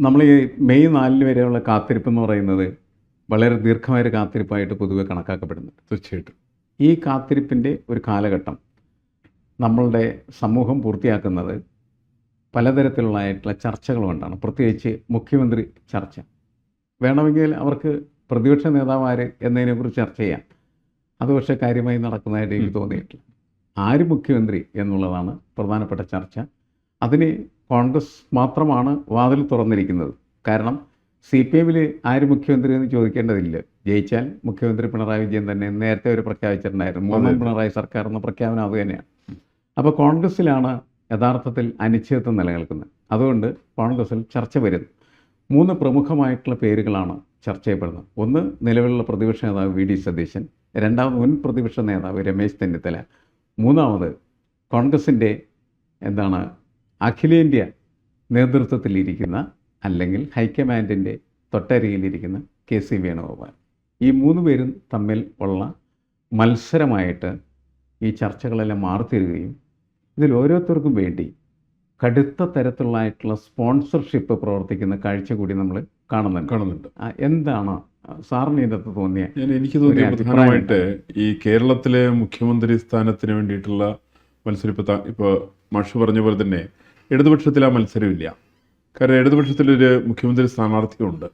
നമ്മൾ ഈ മെയ് 4 വരെയുള്ള കാത്തിരിപ്പ് എന്ന് പറയുന്നത് വളരെ ദീർഘമായൊരു കാത്തിരിപ്പായിട്ട് പൊതുവെ കണക്കാക്കപ്പെടുന്നുണ്ട്. തീർച്ചയായിട്ടും. ഈ കാത്തിരിപ്പിൻ്റെ ഒരു കാലഘട്ടം നമ്മളുടെ സമൂഹം പൂർത്തിയാക്കുന്നത് പലതരത്തിലുള്ളതായിട്ടുള്ള ചർച്ചകൾ കൊണ്ടാണ്. പ്രത്യേകിച്ച് മുഖ്യമന്ത്രി ചർച്ച. വേണമെങ്കിൽ അവർക്ക് പ്രതിപക്ഷ നേതാവ് ആര് എന്നതിനെക്കുറിച്ച് ചർച്ച ചെയ്യാം. അത് പക്ഷേ കാര്യമായി നടക്കുന്നതായിട്ട് എനിക്ക് തോന്നിയിട്ടില്ല. ആര് മുഖ്യമന്ത്രി എന്നുള്ളതാണ് പ്രധാനപ്പെട്ട ചർച്ച. അതിന് കോൺഗ്രസ് മാത്രമാണ് വാതിൽ തുറന്നിരിക്കുന്നത്. കാരണം CPM-ൽ ആര് മുഖ്യമന്ത്രി എന്ന് ചോദിക്കേണ്ടതില്ല. ജയിച്ചാൽ മുഖ്യമന്ത്രി പിണറായി വിജയൻ തന്നെ നേരത്തെ ഒരു പ്രഖ്യാപിച്ചിട്ടുണ്ടായിരുന്നു. മൂന്നാം പിണറായി സർക്കാർ എന്ന പ്രഖ്യാപനം അത് തന്നെയാണ്. അപ്പോൾ കോൺഗ്രസ്സിലാണ് യഥാർത്ഥത്തിൽ അനിശ്ചിതത്വം നിലനിൽക്കുന്നത്. അതുകൊണ്ട് കോൺഗ്രസ്സിൽ ചർച്ച വരുന്നു. 3 പ്രമുഖമായിട്ടുള്ള പേരുകളാണ് ചർച്ച ചെയ്യപ്പെടുന്നത്. ഒന്ന്, നിലവിലുള്ള പ്രതിപക്ഷ നേതാവ് VD സതീശൻ. രണ്ടാമത്, മുൻ പ്രതിപക്ഷ നേതാവ് രമേശ് ചെന്നിത്തല. മൂന്നാമത്, കോൺഗ്രസിൻ്റെ അഖിലേന്ത്യ നേതൃത്വത്തിലിരിക്കുന്ന അല്ലെങ്കിൽ ഹൈക്കമാൻഡിൻ്റെ തൊട്ടരികിലിരിക്കുന്ന KC വേണുഗോപാൽ. ഈ 3 പേരും തമ്മിൽ ഉള്ള മത്സരമായിട്ട് ഈ ചർച്ചകളെല്ലാം മാറിത്തീരുകയും ഇതിൽ ഓരോരുത്തർക്കും വേണ്ടി കടുത്ത തരത്തിലുള്ളതായിട്ടുള്ള സ്പോൺസർഷിപ്പ് പ്രവർത്തിക്കുന്ന കാഴ്ച കൂടി നമ്മൾ കാണുന്നുണ്ട്. എന്താണ് സാറിന് ഇതിനകത്ത് തോന്നിയ? എനിക്ക് തോന്നിയ പ്രധാനമായിട്ട് ഈ കേരളത്തിലെ മുഖ്യമന്ത്രി സ്ഥാനത്തിന് വേണ്ടിയിട്ടുള്ള മത്സരം ഇപ്പോൾ മാഷ് പറഞ്ഞ പോലെ തന്നെ ഇടതുപക്ഷത്തിൽ ആ മത്സരമില്ല. കാരണം ഇടതുപക്ഷത്തിലൊരു മുഖ്യമന്ത്രി സ്ഥാനാർത്ഥിയുണ്ട്.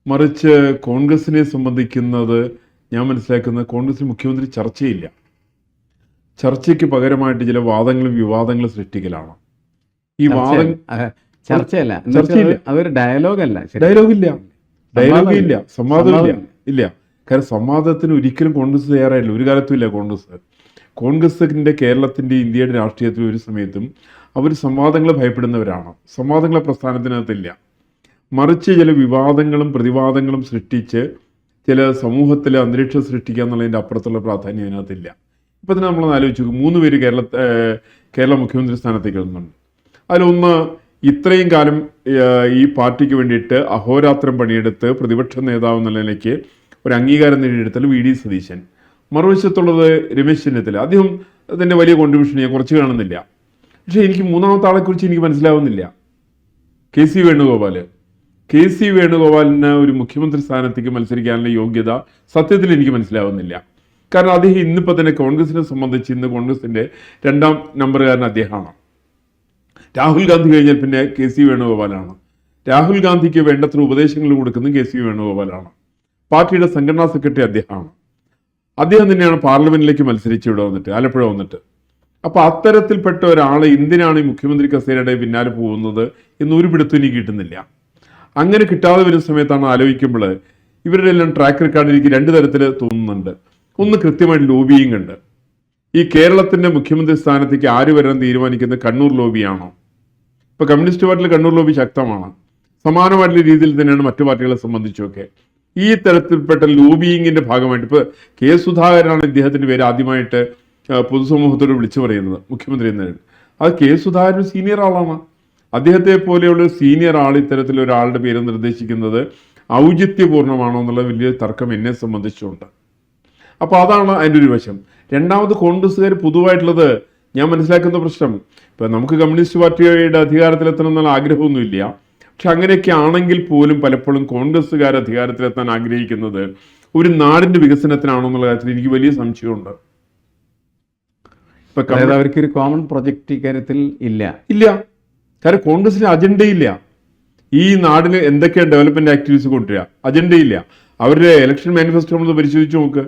മറിച്ച് കോൺഗ്രസിനെ സംബന്ധിക്കുന്നത് ഞാൻ മനസ്സിലാക്കുന്നത് കോൺഗ്രസിൽ മുഖ്യമന്ത്രി ചർച്ചയില്ല. ചർച്ചയ്ക്ക് പകരമായിട്ട് ചില വാദങ്ങളും വിവാദങ്ങളും സൃഷ്ടിക്കലാണ്. ഈ വാദം ചർച്ചയല്ല, അതൊരു ഡയലോഗല്ല. ഡയലോഗില്ല, സംവാദമില്ല. ഇല്ല, കാരണം സംവാദത്തിന് ഒരിക്കലും കോൺഗ്രസ് തയ്യാറായില്ല. ഒരു കാലത്തും ഇല്ല. കോൺഗ്രസിൻ്റെ കേരളത്തിൻ്റെ ഇന്ത്യയുടെ രാഷ്ട്രീയത്തിൽ ഒരു സമയത്തും അവർ സംവാദങ്ങളെ ഭയപ്പെടുന്നവരാണ്. സംവാദങ്ങളെ പ്രസ്ഥാനത്തിനകത്തില്ല. മറിച്ച് ചില വിവാദങ്ങളും പ്രതിവാദങ്ങളും സൃഷ്ടിച്ച് ചില സമൂഹത്തിലെ അന്തരീക്ഷം സൃഷ്ടിക്കുക എന്നുള്ളതിൻ്റെ അപ്പുറത്തുള്ള പ്രാധാന്യം അതിനകത്തില്ല. ഇപ്പം തന്നെ നമ്മളൊന്ന് ആലോചിച്ച് നോക്കും. 3 പേര് കേരള മുഖ്യമന്ത്രി സ്ഥാനത്തേക്ക് വരുന്നുണ്ട്. അതിലൊന്ന്, ഇത്രയും കാലം ഈ പാർട്ടിക്ക് വേണ്ടിയിട്ട് അഹോരാത്രം പണിയെടുത്ത് പ്രതിപക്ഷ നേതാവ് എന്ന നിലയ്ക്ക് ഒരു അംഗീകാരം നേടിയെടുത്താൽ VD സതീശൻ. മറുവശത്തുള്ളത് രമേശ് ചെന്നിത്തല. അദ്ദേഹം അതിൻ്റെ വലിയ കോൺട്രിബ്യൂഷൻ ഞാൻ കുറച്ച് കാണുന്നില്ല. പക്ഷേ എനിക്ക് മൂന്നാമത്തെ ആളെക്കുറിച്ച് എനിക്ക് മനസ്സിലാവുന്നില്ല. KC വേണുഗോപാലിന് ഒരു മുഖ്യമന്ത്രി സ്ഥാനത്തേക്ക് മത്സരിക്കാനുള്ള യോഗ്യത സത്യത്തിൽ എനിക്ക് മനസ്സിലാവുന്നില്ല. കാരണം അദ്ദേഹം ഇന്നിപ്പോൾ തന്നെ കോൺഗ്രസിനെ സംബന്ധിച്ച് ഇന്ന് കോൺഗ്രസിൻ്റെ 2ാം നമ്പറുകാരൻ അദ്ദേഹമാണ്. രാഹുൽ ഗാന്ധി കഴിഞ്ഞാൽ പിന്നെ KC വേണുഗോപാലാണ്. രാഹുൽ ഗാന്ധിക്ക് വേണ്ടത്ര ഉപദേശങ്ങൾ കൊടുക്കുന്നത് KC വേണുഗോപാലാണ്. പാർട്ടിയുടെ സംഘടനാ സെക്രട്ടറി അദ്ദേഹമാണ്. അദ്ദേഹം തന്നെയാണ് പാർലമെന്റിലേക്ക് മത്സരിച്ച് ഇവിടെ വന്നിട്ട്, ആലപ്പുഴ വന്നിട്ട്. അപ്പോൾ അത്തരത്തിൽപ്പെട്ട ഒരാൾ എന്തിനാണ് ഈ മുഖ്യമന്ത്രി കസേരയുടെ പിന്നാലെ പോകുന്നത് എന്നൊരു പിടുത്തം എനിക്ക് കിട്ടുന്നില്ല. അങ്ങനെ കിട്ടാതെ വരുന്ന സമയത്താണ് ആലോചിക്കുമ്പോൾ ഇവരുടെ എല്ലാം ട്രാക്ക് റെക്കോർഡ് എനിക്ക് 2 തരത്തിൽ തോന്നുന്നുണ്ട്. ഒന്ന്, കൃത്യമായിട്ട് ലോബിയിങ് ഉണ്ട്. ഈ കേരളത്തിന്റെ മുഖ്യമന്ത്രി സ്ഥാനത്തേക്ക് ആര് വരാൻ തീരുമാനിക്കുന്നത് കണ്ണൂർ ലോബിയാണോ? ഇപ്പൊ കമ്മ്യൂണിസ്റ്റ് പാർട്ടിയിൽ കണ്ണൂർ ലോബി ശക്തമാണ്. സമാനമായിട്ടുള്ള രീതിയിൽ തന്നെയാണ് മറ്റു പാർട്ടികളെ സംബന്ധിച്ചൊക്കെ. ഈ തരത്തിൽപ്പെട്ട ലോബിയിങ്ങിന്റെ ഭാഗമായിട്ട് ഇപ്പൊ സുധാകരനാണ് ഇദ്ദേഹത്തിന്റെ പേര് ആദ്യമായിട്ട് പൊതുസമൂഹത്തോട് വിളിച്ചു പറയുന്നത് മുഖ്യമന്ത്രി എന്നതിന്. അത് സുധാകരൻ സീനിയർ ആളാണ്. അദ്ദേഹത്തെ പോലെയുള്ള സീനിയർ ആൾ ഇത്തരത്തിലൊരാളുടെ പേര് നിർദ്ദേശിക്കുന്നത് ഔചിത്യപൂർണ്ണമാണോ എന്നുള്ള വലിയ തർക്കം എന്നെ സംബന്ധിച്ചുണ്ട്. അപ്പോൾ അതാണ് അതിൻ്റെ ഒരു വശം. രണ്ടാമത്, കോൺഗ്രസ്സുകാർ പൊതുവായിട്ടുള്ളത് ഞാൻ മനസ്സിലാക്കുന്ന പ്രശ്നം, ഇപ്പം നമുക്ക് കമ്മ്യൂണിസ്റ്റ് പാർട്ടിയുടെ അധികാരത്തിലെത്തണം എന്നുള്ള ആഗ്രഹമൊന്നുമില്ല. പക്ഷെ അങ്ങനെയൊക്കെ ആണെങ്കിൽ പോലും പലപ്പോഴും കോൺഗ്രസ്സുകാർ അധികാരത്തിലെത്താൻ ആഗ്രഹിക്കുന്നത് ഒരു നാടിന്റെ വികസനത്തിനാണോ എന്നുള്ള കാര്യത്തിൽ എനിക്ക് വലിയ സംശയമുണ്ട്. അവർക്ക് ഒരു കോമൺ പ്രൊജക്റ്റ് ഇക്കാര്യത്തിൽ ഇല്ല. കാരണം കോൺഗ്രസിന് അജണ്ടയില്ല. ഈ നാടിന് എന്തൊക്കെയാണ് ഡെവലപ്മെന്റ് ആക്ടിവിറ്റീസ് കൊണ്ടുവരിക, അജണ്ടയില്ല. അവരുടെ ഇലക്ഷൻ മാനിഫെസ്റ്റോ നമ്മൾ പരിശോധിച്ച് നോക്ക്.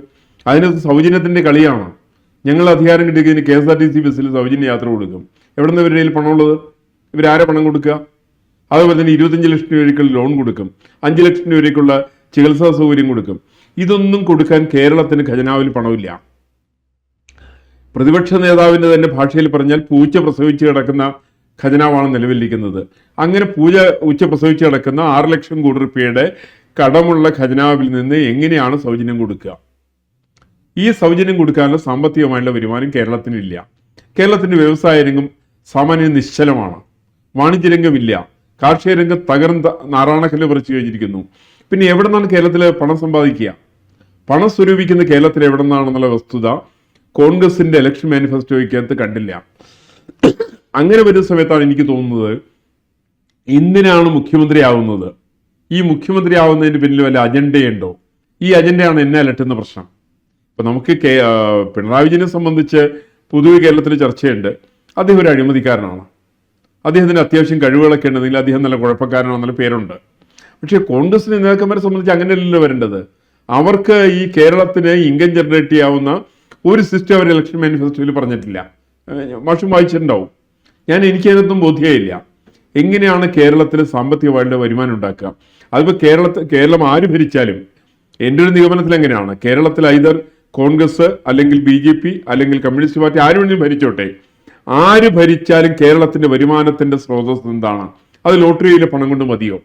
അതിനകത്ത് സൗജന്യത്തിന്റെ കളിയാണ്. ഞങ്ങൾ അധികാരം കിട്ടിയതിന് KSRTC ബസ്സിൽ സൗജന്യ യാത്ര കൊടുക്കും. എവിടെ നിന്ന് ഇവരുടെ കയ്യിൽ പണമുള്ളത്? ഇവരാരെ പണം കൊടുക്കുക? അതുപോലെ തന്നെ 25 ലക്ഷം രൂപയ്ക്കുള്ള ലോൺ കൊടുക്കും, 5 ലക്ഷം രൂപയ്ക്കുള്ള ചികിത്സാ സൗകര്യം കൊടുക്കും. ഇതൊന്നും കൊടുക്കാൻ കേരളത്തിന് ഖജനാവിൽ പണമില്ല. പ്രതിപക്ഷ നേതാവിൻ്റെ തന്നെ ഭാഷയിൽ പറഞ്ഞാൽ പൂച്ച പ്രസവിച്ച് കിടക്കുന്ന ഖജനാവാണ് നിലവിലിരിക്കുന്നത്. അങ്ങനെ പൂച്ച പ്രസവിച്ച് കിടക്കുന്ന 6 ലക്ഷം കോടി രൂപയുടെ കടമുള്ള ഖജനാവിൽ നിന്ന് എങ്ങനെയാണ് സൗജന്യം കൊടുക്കുക? ഈ സൗജന്യം കൊടുക്കാനുള്ള സാമ്പത്തികമായുള്ള വരുമാനം കേരളത്തിനില്ല. കേരളത്തിന്റെ വ്യവസായ രംഗം സാമാന്യം നിശ്ചലമാണ്. വാണിജ്യരംഗമില്ല. കാർഷിക രംഗം നാറാണക്കല്ല് പറിച്ചു കഴിഞ്ഞിരിക്കുന്നു. പിന്നെ എവിടെ നിന്നാണ് കേരളത്തിൽ പണം സമ്പാദിക്കുക? പണം സ്വരൂപിക്കുന്ന കേരളത്തിൽ എവിടെ നിന്നാണെന്നുള്ള വസ്തുത കോൺഗ്രസിന്റെ ഇലക്ഷൻ മാനിഫെസ്റ്റോയ്ക്കകത്ത് കണ്ടില്ല. അങ്ങനെ വരുന്ന സമയത്താണ് എനിക്ക് തോന്നുന്നത് എന്തിനാണ് മുഖ്യമന്ത്രിയാവുന്നത്? ഈ മുഖ്യമന്ത്രിയാവുന്നതിന് പിന്നിൽ വല്ല അജണ്ടയുണ്ടോ? ഈ അജണ്ടയാണ് എന്നെ അലട്ടുന്ന പ്രശ്നം. ഇപ്പൊ നമുക്ക് പിണറായി വിജയനെ സംബന്ധിച്ച് പൊതുവെ കേരളത്തിൽ ചർച്ചയുണ്ട്. അദ്ദേഹം ഒരു അഴിമതിക്കാരനാണ്, അദ്ദേഹത്തിന് അത്യാവശ്യം കഴിവുകളൊക്കെ ഉണ്ടെങ്കിൽ അദ്ദേഹം നല്ല കുഴപ്പക്കാരനാണെന്നുള്ള പേരുണ്ട്. പക്ഷേ കോൺഗ്രസിന് നേതാക്കന്മാരെ സംബന്ധിച്ച് അങ്ങനെയല്ലല്ലോ വരേണ്ടത്. അവർക്ക് ഈ കേരളത്തിന് ഇൻകം ജനറേറ്റ് ചെയ്യാവുന്ന ഒരു സിസ്റ്റം അവർ ഇലക്ഷൻ മാനിഫെസ്റ്റോയിൽ പറഞ്ഞിട്ടില്ല. മാഷും വായിച്ചിട്ടുണ്ടാവും. എനിക്കതിനൊന്നും ബോധ്യമില്ല. എങ്ങനെയാണ് കേരളത്തിൽ സാമ്പത്തികമായിട്ട് വരുമാനം ഉണ്ടാക്കുക? അതിപ്പോൾ കേരളം ആര് ഭരിച്ചാലും എൻ്റെ ഒരു നിഗമനത്തിൽ എങ്ങനെയാണ്, കേരളത്തിൽ ഐദർ കോൺഗ്രസ് അല്ലെങ്കിൽ BJP അല്ലെങ്കിൽ കമ്മ്യൂണിസ്റ്റ് പാർട്ടി ആര് വേണമെങ്കിലും ഭരിച്ചോട്ടെ, ആര് ഭരിച്ചാലും കേരളത്തിന്റെ വരുമാനത്തിന്റെ സ്രോതസ് എന്താണ്? അത് ലോട്ടറിയിലെ പണം കൊണ്ട് മതിയോ?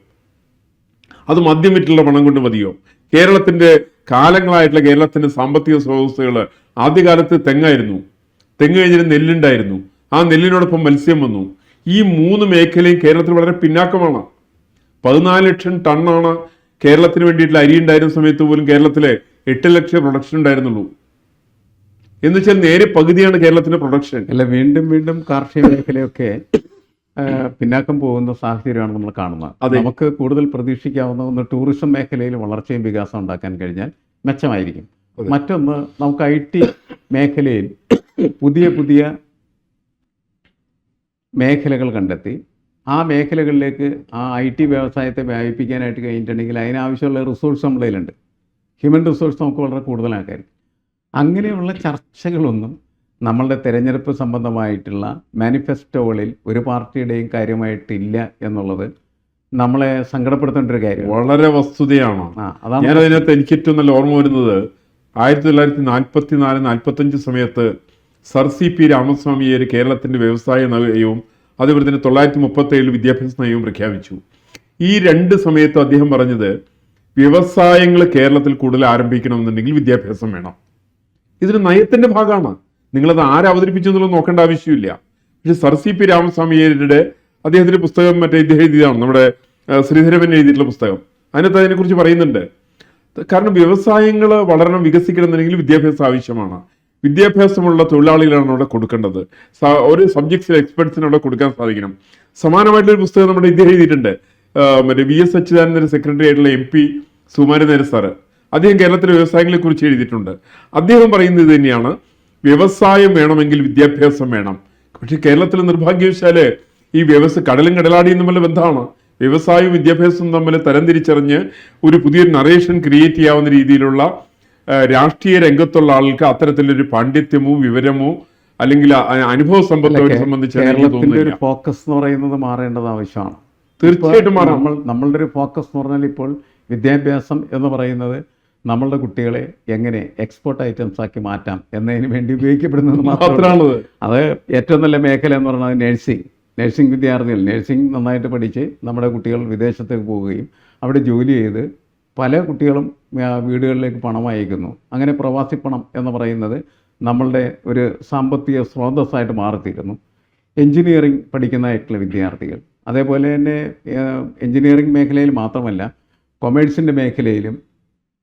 അത് മദ്യം വിറ്റുള്ള പണം കൊണ്ട് മതിയോ? കേരളത്തിന്റെ കാലങ്ങളായിട്ടുള്ള കേരളത്തിന്റെ സാമ്പത്തിക സ്രോതസ്സുകൾ ആദ്യകാലത്ത് തെങ്ങായിരുന്നു. തെങ്ങ് കഴിഞ്ഞിട്ട് നെല്ലുണ്ടായിരുന്നു. ആ നെല്ലിനോടൊപ്പം മത്സ്യം വന്നു. ഈ 3 മേഖലയും കേരളത്തിൽ വളരെ പിന്നാക്കമാണ്. 14 ലക്ഷം ടണ്ണാണ് കേരളത്തിന് വേണ്ടിയിട്ടുള്ള അരി ഉണ്ടായിരുന്ന സമയത്ത് പോലും കേരളത്തിലെ 8 ലക്ഷം പ്രൊഡക്ഷൻ ഉണ്ടായിരുന്നുള്ളൂ. എന്ന് വെച്ചാൽ നേരെ പകുതിയാണ് കേരളത്തിന്റെ പ്രൊഡക്ഷൻ. അല്ല, വീണ്ടും വീണ്ടും കാർഷിക മേഖലയൊക്കെ പിന്നാക്കം പോകുന്ന സാഹചര്യമാണ് നമ്മൾ കാണുന്നത്. നമുക്ക് കൂടുതൽ പ്രതീക്ഷിക്കാവുന്ന ഒന്ന് ടൂറിസം മേഖലയിൽ വളർച്ചയും വികാസം ഉണ്ടാക്കാൻ കഴിഞ്ഞാൽ മെച്ചമായിരിക്കും. മറ്റൊന്ന്, നമുക്ക് IT മേഖലയിൽ പുതിയ പുതിയ മേഖലകൾ കണ്ടെത്തി ആ മേഖലകളിലേക്ക് ആ IT വ്യവസായത്തെ വ്യാപിപ്പിക്കാനായിട്ട് കഴിഞ്ഞിട്ടുണ്ടെങ്കിൽ അതിനാവശ്യമുള്ള റിസോഴ്സ് നമ്മുടെ കയ്യിലുണ്ട്. ഹ്യൂമൻ റിസോഴ്സ് നമുക്ക് വളരെ കൂടുതലാക്കാൻ. അങ്ങനെയുള്ള ചർച്ചകളൊന്നും നമ്മളുടെ തെരഞ്ഞെടുപ്പ് സംബന്ധമായിട്ടുള്ള മാനിഫെസ്റ്റോകളിൽ ഒരു പാർട്ടിയുടെയും കാര്യമായിട്ടില്ല എന്നുള്ളത് നമ്മളെ സങ്കടപ്പെടുത്തേണ്ട ഒരു കാര്യം. വളരെ വസ്തുതയാണ്. അതാണ് ഞാൻ അതിനകത്ത് എനിക്ക് ഏറ്റവും നല്ല ഓർമ്മ വരുന്നത് 1944-45 സമയത്ത് സർ CP രാമസ്വാമിയെ കേരളത്തിന്റെ വ്യവസായ നയവും അതുപോലെ തന്നെ 1937 വിദ്യാഭ്യാസ നയവും പ്രഖ്യാപിച്ചു. ഈ 2 സമയത്തും അദ്ദേഹം പറഞ്ഞത് വ്യവസായങ്ങൾ കേരളത്തിൽ കൂടുതൽ ആരംഭിക്കണമെന്നുണ്ടെങ്കിൽ വിദ്യാഭ്യാസം വേണം. ഇതൊരു നയത്തിന്റെ ഭാഗമാണ്. നിങ്ങളത് ആരവതരിപ്പിച്ചു എന്നുള്ളത് നോക്കേണ്ട ആവശ്യമില്ല. പക്ഷെ സർ CP രാമസ്വാമിയുടെ അദ്ദേഹത്തിന്റെ പുസ്തകം ഇദ്ദേഹം എഴുതിയതാണ്, നമ്മുടെ ശ്രീധരൻ എഴുതിയിട്ടുള്ള പുസ്തകം. അതിനകത്ത് അതിനെക്കുറിച്ച് പറയുന്നുണ്ട്. കാരണം വ്യവസായങ്ങൾ വളരണം, വികസിക്കണമെന്നുണ്ടെങ്കിൽ വിദ്യാഭ്യാസം ആവശ്യമാണ്. വിദ്യാഭ്യാസമുള്ള തൊഴിലാളികളാണ് അവിടെ കൊടുക്കേണ്ടത്. ഒരു സബ്ജക്ട്സിലെ എക്സ്പെർട്സിന് അവിടെ കൊടുക്കാൻ സാധിക്കണം. സമാനമായിട്ടൊരു പുസ്തകം നമ്മുടെ ഇദ്ദേഹം എഴുതിയിട്ടുണ്ട്. VS അച്യുതാനന്ദന്റെ സെക്രട്ടറി ആയിട്ടുള്ള MP സുകുമാരൻ സാറ്, അദ്ദേഹം കേരളത്തിലെ വ്യവസായങ്ങളെ കുറിച്ച് എഴുതിയിട്ടുണ്ട്. അദ്ദേഹം പറയുന്നത് തന്നെയാണ്, വ്യവസായം വേണമെങ്കിൽ വിദ്യാഭ്യാസം വേണം. പക്ഷെ കേരളത്തിൽ നിർഭാഗ്യവശാല് ഈ കടലും കടലാടിയും തമ്മിലുള്ള ബന്ധമാണ്. വ്യവസായവും വിദ്യാഭ്യാസവും തമ്മിൽ തരംതിരിച്ചറിഞ്ഞ് ഒരു പുതിയൊരു നറേഷൻ ക്രിയേറ്റ് ചെയ്യാവുന്ന രീതിയിലുള്ള രാഷ്ട്രീയ രംഗത്തുള്ള ആൾക്ക് അത്തരത്തിലൊരു പാണ്ഡിത്യമോ വിവരമോ അല്ലെങ്കിൽ അനുഭവ സമ്പത്തോ സംബന്ധിച്ച് ഒരു ഫോക്കസ് എന്ന് പറയുന്നത് മാറേണ്ടത് ആവശ്യമാണ്. തീർച്ചയായിട്ടും നമ്മളുടെ ഒരു ഫോക്കസ് എന്ന് പറഞ്ഞാൽ ഇപ്പോൾ വിദ്യാഭ്യാസം എന്ന് പറയുന്നത് നമ്മളുടെ കുട്ടികളെ എങ്ങനെ എക്സ്പോർട്ട് ഐറ്റംസ് ആക്കി മാറ്റാം എന്നതിന് വേണ്ടി ഉപയോഗിക്കപ്പെടുന്നത് മാത്രമാണ്. അത് ഏറ്റവും നല്ല മേഖല എന്ന് പറയുന്നത് നഴ്സിംഗ് വിദ്യാർത്ഥികൾ നഴ്സിംഗ് നന്നായിട്ട് പഠിച്ച് നമ്മുടെ കുട്ടികൾ വിദേശത്തേക്ക് പോവുകയും അവിടെ ജോലി ചെയ്ത് പല കുട്ടികളും വീടുകളിലേക്ക് പണം അയക്കുന്നു. അങ്ങനെ പ്രവാസി പണം എന്ന് പറയുന്നത് നമ്മളുടെ ഒരു സാമ്പത്തിക സ്രോതസ്സായിട്ട് മാറിത്തീരുന്നു. എൻജിനീയറിംഗ് പഠിക്കുന്നതായിട്ടുള്ള വിദ്യാർത്ഥികൾ, അതേപോലെ തന്നെ എൻജിനീയറിംഗ് മേഖലയിൽ മാത്രമല്ല കൊമേഴ്സിൻ്റെ മേഖലയിലും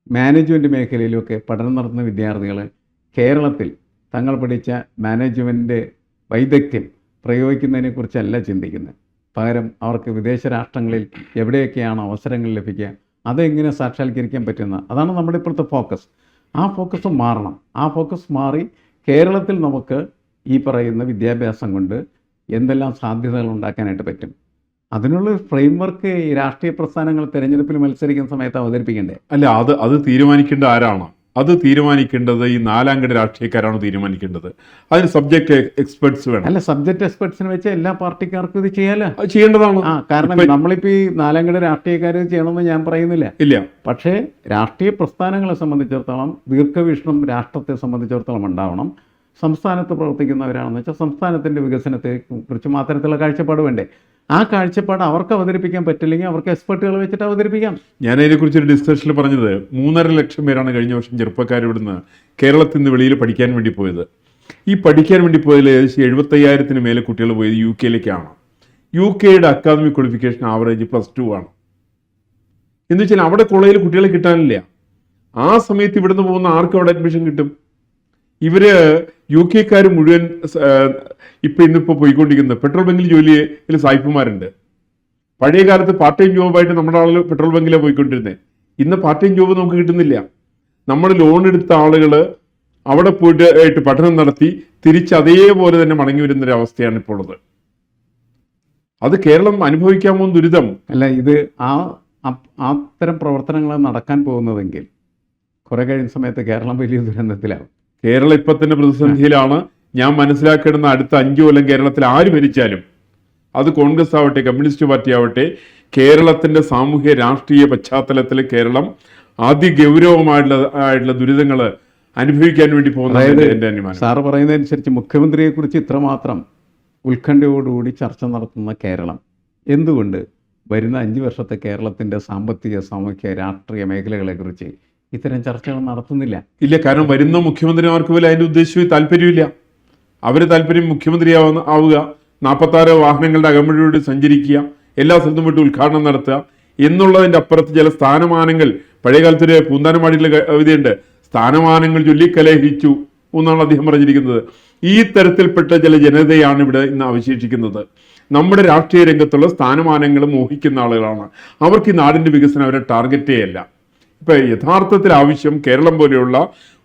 മാനേജ്മെൻറ്റ് മേഖലയിലുമൊക്കെ പഠനം നടത്തുന്ന വിദ്യാർത്ഥികൾ കേരളത്തിൽ തങ്ങൾ പഠിച്ച മാനേജ്മെൻറ്റ് വൈദഗ്ധ്യം പ്രയോഗിക്കുന്നതിനെക്കുറിച്ചല്ല ചിന്തിക്കുന്നത്. പകരം അവർക്ക് വിദേശ രാഷ്ട്രങ്ങളിൽ എവിടെയൊക്കെയാണ് അവസരങ്ങൾ ലഭിക്കുക, അതെങ്ങനെ സാക്ഷാത്കരിക്കാൻ പറ്റുന്ന, അതാണ് നമ്മുടെ ഇപ്പോഴത്തെ ഫോക്കസ്. ആ ഫോക്കസ് മാറണം. ആ ഫോക്കസ് മാറി കേരളത്തിൽ നമുക്ക് ഈ പറയുന്ന വിദ്യാഭ്യാസം കൊണ്ട് എന്തെല്ലാം സാധ്യതകൾ ഉണ്ടാക്കാനായിട്ട് പറ്റും, അതിനുള്ള ഫ്രെയിംവർക്ക് ഈ രാഷ്ട്രീയ പ്രസ്ഥാനങ്ങൾ തെരഞ്ഞെടുപ്പിൽ മത്സരിക്കുന്ന സമയത്ത് അവതരിപ്പിക്കണ്ടേ? അല്ല, അത് തീരുമാനിക്കേണ്ട ആരാണ്? അത് തീരുമാനിക്കേണ്ടത് ഈ നാലാംകിട രാഷ്ട്രീയക്കാരാണ് തീരുമാനിക്കേണ്ടത്. അതിന് സബ്ജക്ട് എക്സ്പെർട്സ് വേണം. അല്ല, സബ്ജക്ട് എക്സ്പെർട്സിനെ വെച്ച് എല്ലാ പാർട്ടിക്കാർക്കും ഇത് ചെയ്യാലോ, ചെയ്യേണ്ടതാണ്. കാരണം നമ്മളിപ്പോൾ ഈ നാലാംകിട രാഷ്ട്രീയക്കാർ ചെയ്യണമെന്ന് ഞാൻ പറയുന്നില്ല. ഇല്ല, പക്ഷേ രാഷ്ട്രീയ പ്രസ്ഥാനങ്ങളെ സംബന്ധിച്ചിടത്തോളം ദീർഘവീക്ഷണം രാഷ്ട്രത്തെ സംബന്ധിച്ചിടത്തോളം ഉണ്ടാവണം. സംസ്ഥാനത്ത് പ്രവർത്തിക്കുന്നവരാണെന്ന് വെച്ചാൽ സംസ്ഥാനത്തിൻ്റെ വികസനത്തെ കുറിച്ച് അത്തരത്തിലുള്ള കാഴ്ചപ്പാട് വേണ്ടേ? ആ കാഴ്ചപ്പാട് അവർക്ക് അവതരിപ്പിക്കാൻ പറ്റില്ലെങ്കിൽ അവർക്ക് എക്സ്പെർട്ടുകൾ വെച്ചിട്ട് അവതരിപ്പിക്കാം. ഞാൻ അതിനെക്കുറിച്ചൊരു ഡിസ്കഷനിൽ പറഞ്ഞത് 3.5 ലക്ഷം പേരാണ് കഴിഞ്ഞ വർഷം ചെറുപ്പക്കാർ ഇവിടുന്ന് കേരളത്തിൽ നിന്ന് വെളിയിൽ പഠിക്കാൻ വേണ്ടി പോയത്. ഈ പഠിക്കാൻ വേണ്ടി പോയതിൽ ഏകദേശം 75,000 മേലെ കുട്ടികൾ പോയത് UK-ലേക്കാണ്. UK-യുടെ അക്കാദമിക് ക്വാളിഫിക്കേഷൻ ആവറേജ് +2 ആണ്. എന്ന് വെച്ചാൽ അവിടെ കോളേജിൽ കുട്ടികളെ കിട്ടാനില്ല. ആ സമയത്ത് ഇവിടുന്ന് പോകുന്ന ആർക്കും അവിടെ അഡ്മിഷൻ കിട്ടും? ഇവര് UK-ക്കാർ മുഴുവൻ ഇന്നിപ്പോ പോയിക്കൊണ്ടിരിക്കുന്നത് പെട്രോൾ ബങ്കിൽ ജോലിയിൽ സായിപ്പുമാരുണ്ട്. പഴയ കാലത്ത് പാർട്ട് ടൈം ജോബായിട്ട് നമ്മുടെ ആളുകൾ പെട്രോൾ ബങ്കിലാണ് പോയിക്കൊണ്ടിരുന്നത്. ഇന്ന് പാർട്ട് ടൈം ജോബ് നമുക്ക് കിട്ടുന്നില്ല. നമ്മൾ ലോൺ എടുത്ത ആളുകൾ അവിടെ പോയിട്ട് പഠനം നടത്തി തിരിച്ച് അതേപോലെ തന്നെ മടങ്ങി വരുന്നൊരവസ്ഥയാണ് ഇപ്പോൾ ഉള്ളത്. അത് കേരളം അനുഭവിക്കാൻ പോകുന്ന ദുരിതം. അല്ല, ഇത് അത്തരം പ്രവർത്തനങ്ങൾ നടക്കാൻ പോകുന്നതെങ്കിൽ കുറെ കഴിയുന്ന സമയത്ത് കേരളം വലിയ ദുരന്തത്തിലാവും. കേരളം ഇപ്പൊ തന്നെ പ്രതിസന്ധിയിലാണ്. ഞാൻ മനസ്സിലാക്കേണ്ടുന്ന അടുത്ത 5 കൊല്ലം കേരളത്തിൽ ആര് ഭരിച്ചാലും, അത് കോൺഗ്രസ് ആവട്ടെ കമ്മ്യൂണിസ്റ്റ് പാർട്ടി ആവട്ടെ, കേരളത്തിന്റെ സാമൂഹ്യ രാഷ്ട്രീയ പശ്ചാത്തലത്തിൽ കേരളം അതിഗൗരവമായിട്ടുള്ള ദുരിതങ്ങൾ അനുഭവിക്കാൻ വേണ്ടി പോകുന്നത് എന്റെ അനുമാനം. സാറ് പറയുന്നതനുസരിച്ച് മുഖ്യമന്ത്രിയെ കുറിച്ച് ഇത്രമാത്രം ഉത്കണ്ഠയോടുകൂടി ചർച്ച നടത്തുന്ന കേരളം എന്തുകൊണ്ട് വരുന്ന 5 വർഷത്തെ കേരളത്തിന്റെ സാമ്പത്തിക സാമൂഹ്യ രാഷ്ട്രീയ മേഖലകളെ കുറിച്ച് ഇത്തരം ചർച്ചകൾ നടത്തുന്നില്ല? ഇല്ല, കാരണം വരുന്ന മുഖ്യമന്ത്രിമാർക്ക് പോലും അതിന്റെ ഉദ്ദേശവും താല്പര്യമില്ല. അവര് താല്പര്യം മുഖ്യമന്ത്രി ആവുക, 46 വാഹനങ്ങളുടെ അകമ്പടിയോട് സഞ്ചരിക്കുക, എല്ലാ സ്ഥലത്തും വിട്ട് ഉദ്ഘാടനം നടത്തുക എന്നുള്ളതിന്റെ അപ്പുറത്ത് ചില സ്ഥാനമാനങ്ങൾ, പഴയകാലത്തൊരു പൂന്താനമാടിയുള്ള കവിതയുണ്ട്, സ്ഥാനമാനങ്ങൾ ചൊല്ലിക്കലഹിച്ചു എന്നാണ് അദ്ദേഹം പറഞ്ഞിരിക്കുന്നത്. ഈ തരത്തിൽപ്പെട്ട ചില ജനതയാണ് ഇവിടെ ഇന്ന് അവശേഷിക്കുന്നത്. നമ്മുടെ രാഷ്ട്രീയ രംഗത്തുള്ള സ്ഥാനമാനങ്ങൾ മോഹിക്കുന്ന ആളുകളാണ്. അവർക്ക് ഈ നാടിന്റെ വികസനം അവരെ ടാർഗറ്റേ അല്ല. ഇപ്പൊ യഥാർത്ഥത്തിൽ ആവശ്യം കേരളം പോലെയുള്ള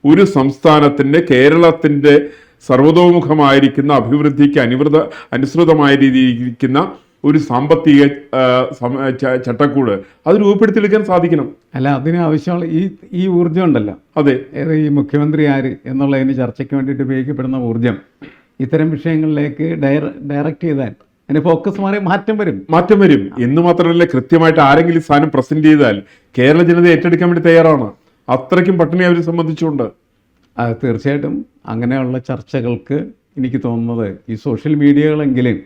ഒരു സംസ്ഥാനത്തിന്റെ, കേരളത്തിന്റെ സർവതോമുഖമായിരിക്കുന്ന അഭിവൃദ്ധിക്ക് അനുസൃതമായ രീതിയിലിരിക്കുന്ന ഒരു സാമ്പത്തിക ചട്ടക്കൂട് അത് രൂപപ്പെടുത്തിയെടുക്കാൻ സാധിക്കണം. അല്ല, അതിന് ആവശ്യമുള്ള ഈ ഊർജ്ജം ഉണ്ടല്ലോ, അതെ, ഈ മുഖ്യമന്ത്രി ആര് എന്നുള്ളതിന് ചർച്ചയ്ക്ക് വേണ്ടിയിട്ട് ഉപയോഗിക്കപ്പെടുന്ന ഊർജ്ജം ഇത്തരം വിഷയങ്ങളിലേക്ക് ഡയറക്റ്റ് ചെയ്താൽ അതിന് ഫോക്കസ് മാറ്റം വരും എന്ന് മാത്രമല്ല, കൃത്യമായിട്ട് ആരെങ്കിലും സാധനം പ്രസന്റ് ചെയ്താൽ കേരള ജനത ഏറ്റെടുക്കാൻ വേണ്ടി തയ്യാറാണ്. അത്രയ്ക്കും പട്ടിണി അവരെ സംബന്ധിച്ചുകൊണ്ട്. തീർച്ചയായിട്ടും അങ്ങനെയുള്ള ചർച്ചകൾക്ക് എനിക്ക് തോന്നുന്നത് ഈ സോഷ്യൽ മീഡിയകളെങ്കിലും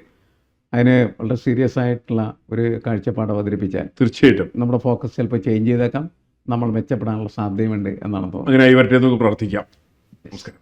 അതിന് വളരെ സീരിയസ് ആയിട്ടുള്ള ഒരു കാഴ്ചപ്പാട് അവതരിപ്പിച്ചാൽ തീർച്ചയായിട്ടും നമ്മുടെ ഫോക്കസ് ചിലപ്പോൾ ചേഞ്ച് ചെയ്തേക്കാം, നമ്മൾ മെച്ചപ്പെടാനുള്ള സാധ്യതയുണ്ട് എന്നാണ് തോന്നുന്നത്. അങ്ങനെ ആയി വരട്ടെ എന്ന് പ്രാർത്ഥിക്കാം. നമസ്കാരം.